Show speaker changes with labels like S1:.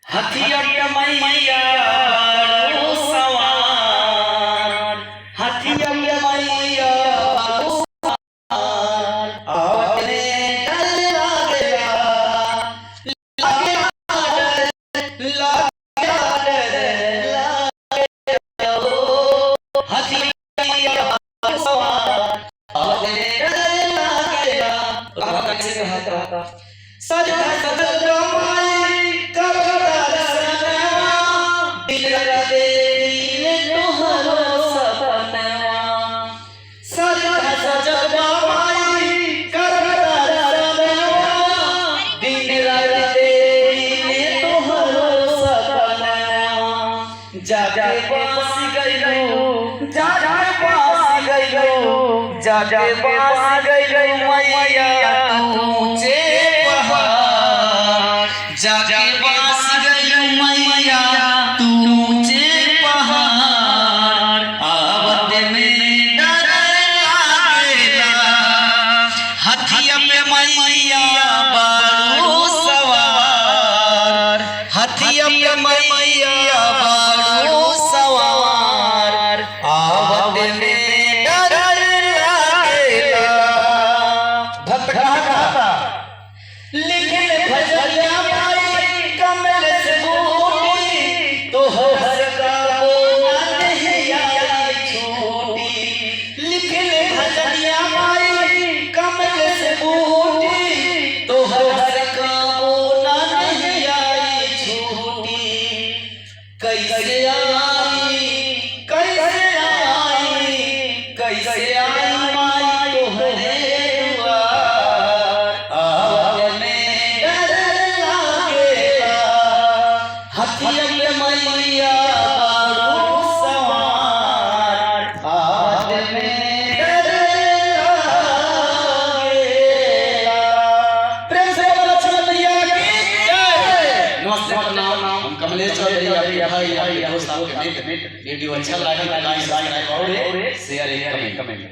S1: हथिया के मैया बारू सवार, हथिया के मैया बारू सवार, आवतने डर लागेला, लागेला डर लागेला हो। हथिया के मैया बारू सवार, आवतने डर लागेला। कैसे कहता सजा सजल माई करवरा सनवा, दिल दे तोहरो सपनवा। सजा सजल माई करवरा सनवा, दिल दे तोहरो सपनवा। जाके पास गइलो, जाके पास गइलो, जाके पास गइलो मैया ऊंचे पहाड़। जाके पास गइलो मैया तू ऊंचे पहाड़, आवत में डर लागेला। हथिया पे मैया बारू सवार, हथिया पे मैया बारू सवार, आवत में डर लागेला। भक्त कहता लिखिन भजनिया माई कमल से बूटी, तो हर का बोला नहीं आई छोटी। लिखिन भजनिया माई कमल से बूटी, तो हर का बोला नहीं आई छोटी। कैसे आई, कैसे आई, कैसे आई माई तोहरे दुआर, आवत में डर लागेला। हथिया पे मैया बारू सवार, आवत में डर लागेला। प्रेम से बोलो लक्ष्मण मैया की जय। नमस्ते प्रणाम, हम कमलेश चौधरी आपके भाई आपके दोस्त आपके मित्र। वीडियो अच्छा लगा तो लाइक सब्सक्राइब और शेयर कमेंट।